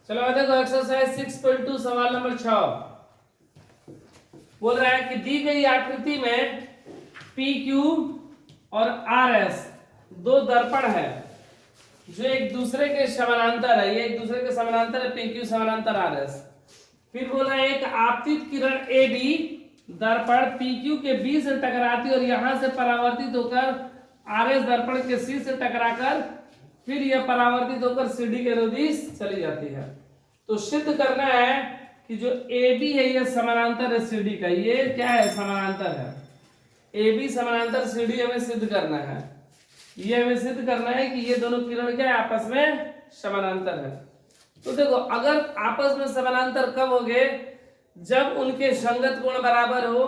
चलो देखो एक्सरसाइज 6.2 सवाल नंबर 6 बोल रहा है कि दी गई आकृति में पी क्यू और आर एस दो दर्पण है जो एक दूसरे के समानांतर है। ये एक दूसरे के समानांतर है, पी क्यू समानांतर आर एस। फिर बोल रहा है एक आपतित किरण ए बी दर्पण पी क्यू के बी से टकराती और यहां से परावर्तित होकर आर एस दर्पण के सी से टकराकर फिर यह परावर्तित होकर सी डी के अनुदिश चली जाती है। तो सिद्ध करना है कि जो ए बी है यह समानांतर है सी डी का। ये क्या है? समानांतर है। ए बी समानांतर सी डी हमें सिद्ध करना है। ये हमें सिद्ध करना है कि ये दोनों किरण क्या है? आपस में समानांतर है। तो देखो अगर आपस में समानांतर कब होंगे? जब उनके संगत कोण बराबर हो,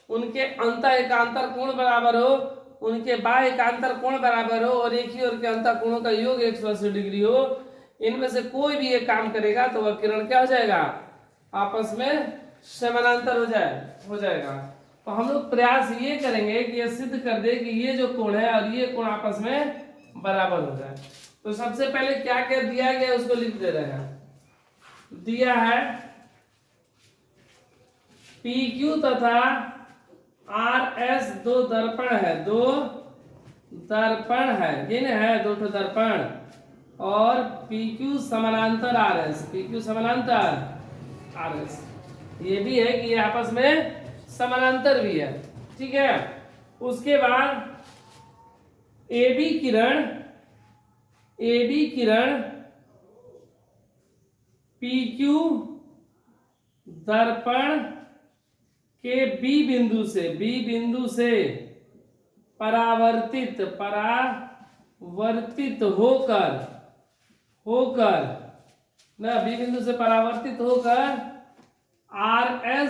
उनके अंत एकांतर कोण बराबर हो, उनके बाह्य एकांतर कोण बराबर हो और एक ही ओर के अंतर कोणों का योग 180 डिग्री हो। इनमें से कोई भी एक काम करेगा तो वह किरण क्या हो जाएगा? आपस में समानांतर हो जाएगा। तो हम लोग प्रयास ये करेंगे कि ये सिद्ध कर दे कि ये जो कोण है और ये कोण आपस में बराबर हो जाए। तो सबसे पहले क्या क्या दिया गया उसको लिख दे रहे हैं। दिया है पी क्यू तथा आर एस दो दर्पण है, दो दर्पण है, इन है दो दर्पण और पी क्यू समानांतर आर एस, पी क्यू समानांतर आर एस। ये भी है कि ये आपस में समानांतर भी है, ठीक है। उसके बाद ए बी किरण पी क्यू दर्पण के बी बिंदु से परावर्तित होकर ना बी बिंदु से परावर्तित होकर आर एस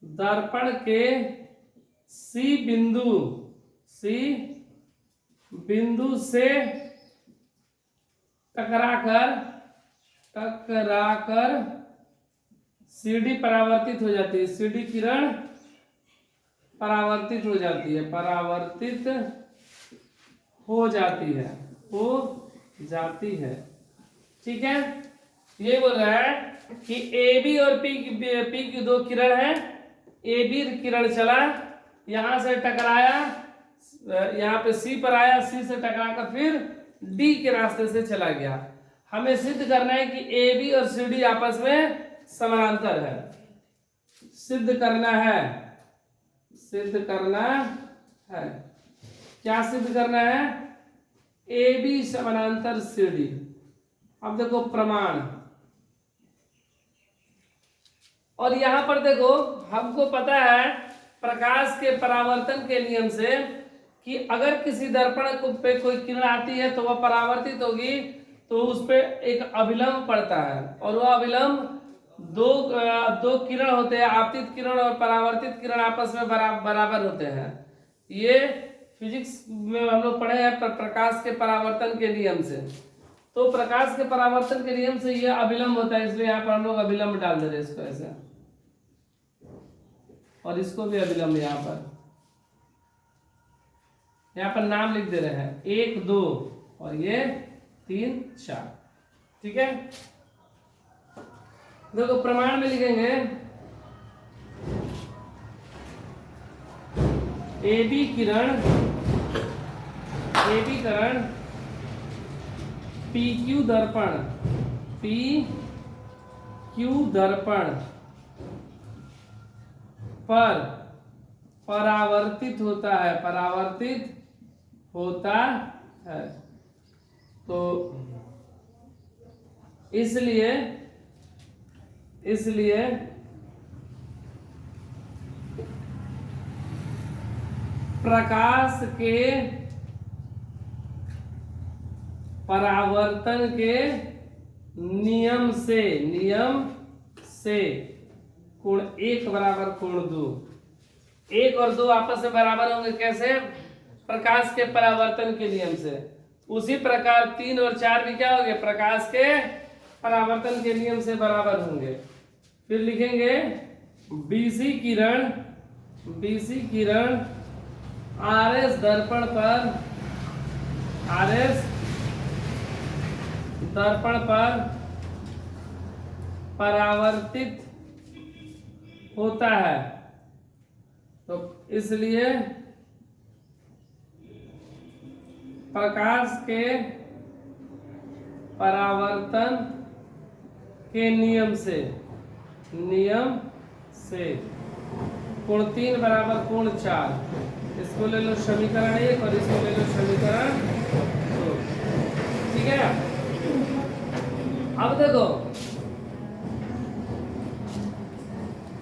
दर्पण के सी बिंदु से टकराकर सीडी परावर्तित हो जाती है। सीडी किरण परावर्तित हो जाती है, ठीक है। ये बोल रहा है कि ए बी और पी की दो किरण है। ए बी किरण चला, यहां से टकराया, यहाँ पे सी पर आया, सी से टकराकर फिर डी के रास्ते से चला गया। हमें सिद्ध करना है कि ए बी और सी डी आपस में समानांतर है। सिद्ध करना है। क्या सिद्ध करना है? ए बी समानांतर सी डी। अब देखो प्रमाण, और यहां पर देखो हमको पता है प्रकाश के परावर्तन के नियम से कि अगर किसी दर्पण को पे कोई किरण आती है तो वह परावर्तित होगी तो उस पे एक अभिलंब पड़ता है और वह अभिलंब दो किरण होते हैं, आपतित किरण और परावर्तित किरण आपस में बराबर होते हैं। ये फिजिक्स में हम लोग पढ़े हैं प्रकाश के परावर्तन के नियम से। तो प्रकाश के परावर्तन के नियम से यह अभिलंब होता है, इसलिए यहाँ पर हम लोग अभिलंब डाल दे रहे इसको ऐसे, और इसको भी अभिलंब यहाँ पर नाम लिख दे रहे हैं 1 2 और ये 3 4, ठीक है। देखो प्रमाण में लिखेंगे ए बी किरण पी क्यू दर्पण पर परावर्तित होता है। तो इसलिए प्रकाश के परावर्तन के नियम से कोण 1 बराबर कोण 2, 1 और 2 आपस में बराबर होंगे। कैसे? प्रकाश के परावर्तन के नियम से। उसी प्रकार 3 और 4 भी क्या होंगे? प्रकाश के परावर्तन के नियम से बराबर होंगे। फिर लिखेंगे बीसी किरण RS दर्पण पर परावर्तित होता है, तो इसलिए प्रकाश के परावर्तन के नियम से कोण 3 बराबर कोण 4, इसको ले लो समीकरण 1 और इसको ले लो समीकरण 2। ठीक है, अब देखो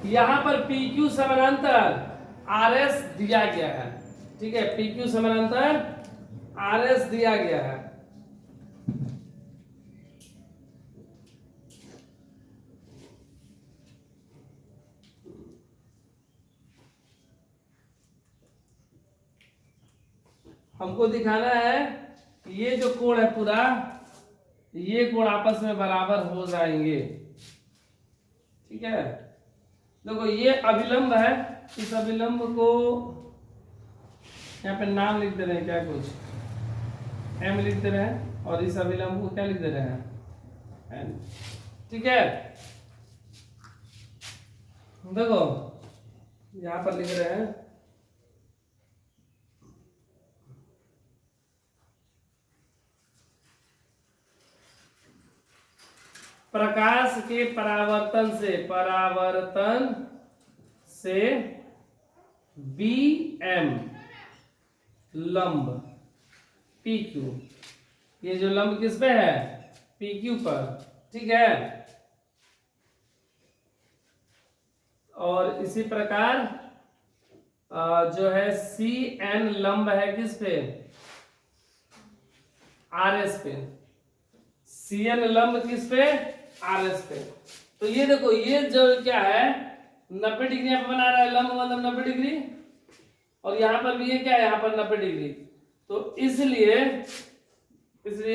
यहां पर PQ समानांतर RS दिया गया है। ठीक है, PQ समानांतर RS दिया गया है। हमको दिखाना है ये जो कोण है पूरा, ये कोण आपस में बराबर हो जाएंगे। ठीक है, देखो ये अभिलंब है, इस अभिलंब को यहाँ पे नाम लिख दे रहे हैं, क्या कुछ M लिख दे रहे हैं, और इस अभिलंब को क्या लिख दे रहे हैं, N। ठीक है, देखो यहां पर लिख रहे हैं प्रकाश के परावर्तन से BM लंब PQ, ये जो लंब किस पे है, PQ पर। ठीक है, और इसी प्रकार जो है CN लंब है किस पे, RS पे। CN लंब किस पे, RS पे। तो ये देखो ये जो क्या है 90 डिग्री यहाँ पे बना रहा है, लंब मतलब 90 डिग्री, और यहाँ पर भी ये क्या है, यहाँ पर 90 डिग्री। तो इसलिए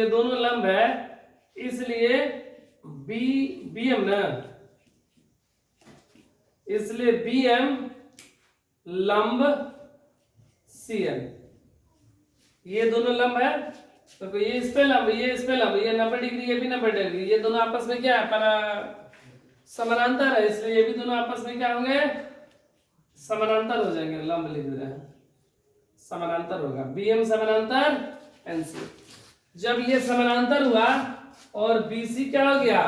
दोनों लंब है, इसलिए BM ना, इसलिए BM लंब CN, ये दोनों लंब है। तो ये इस पे लंब, ये इस पे लंब, ये 90 डिग्री, ये भी 90 डिग्री, ये दोनों आपस में क्या है, समानांतर है, इसलिए ये भी दोनों आपस में क्या होंगे, समानांतर हो जाएंगे। लंब लिख रहे हैं, समानांतर होगा, BM समानांतर NC। जब ये समानांतर हुआ और BC क्या हो गया,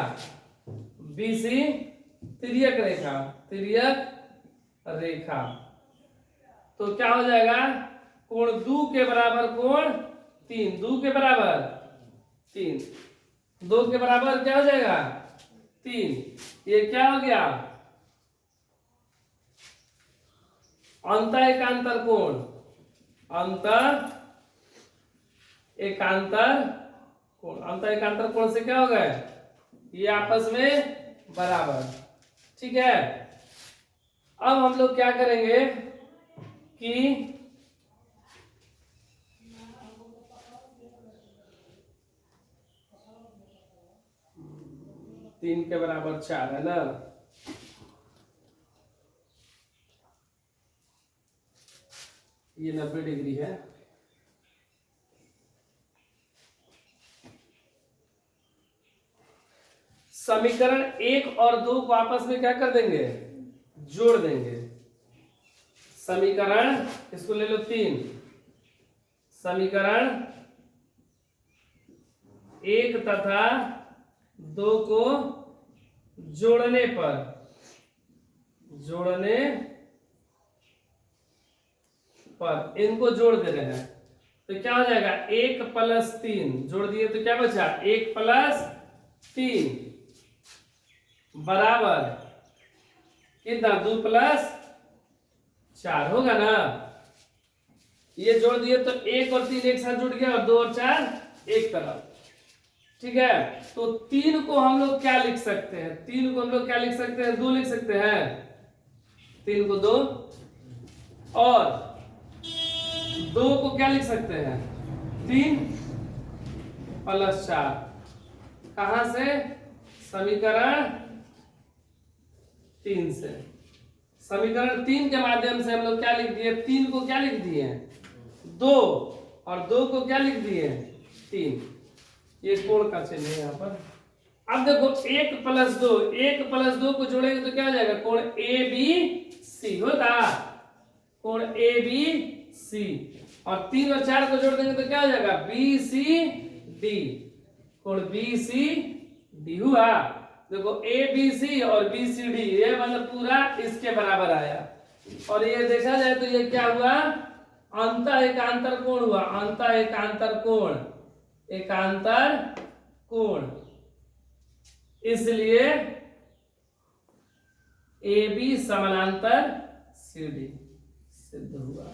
BC तिर्यक रेखा, तो क्या हो जाएगा, कोण 2 के बराबर कोण 3, 2 के बराबर 3, 2 के बराबर क्या हो जाएगा 3, ये क्या हो गया, अंत एकांतर कोण, अंत एकांतर कोण से क्या हो गए, ये आपस में बराबर। ठीक है, अब हम लोग क्या करेंगे कि 3 के बराबर 4 है ना, ये 90 डिग्री है। समीकरण 1 और 2 को आपस में क्या कर देंगे, जोड़ देंगे। समीकरण, इसको ले लो 3, समीकरण 1 तथा 2 को जोड़ने पर इनको जोड़ दे रहे हैं, तो क्या हो जाएगा 1 + 3, जोड़ दिए तो क्या बचा 1 + 3 बराबर कितना 2 + 4 होगा ना। ये जोड़ दिए तो 1 और 3 एक साथ जुड़ गया, और 2 और 4 एक तरफ। ठीक है, तो 3 को हम लोग क्या लिख सकते हैं, 3 को हम लोग क्या लिख सकते हैं, 2 लिख सकते हैं, 3 को 2, और 2 को क्या लिख सकते हैं 3 + 4, कहां से, समीकरण 3 से। समीकरण 3 के माध्यम से हम लोग क्या लिख दिए, 3 को क्या लिख दिए 2 और 2 को क्या लिख दिए 3। ये कोण का चिन्ह है यहाँ पर। अब देखो 1 + 2 को जोड़ेंगे तो क्या हो जाएगा कोण ABC होता, कोण ABC। और 3 और 4 को जोड़ देंगे तो क्या हो जाएगा BCD, कोण BCD हुआ। देखो ABC और BCD ये मतलब पूरा इसके बराबर आया। और ये देखा जाए तो ये क्या हुआ अंत एकांतर कोण हुआ, अंत एकांतर कोण, एकांतर कोण। इसलिए AB समानांतर CD सिद्ध हुआ।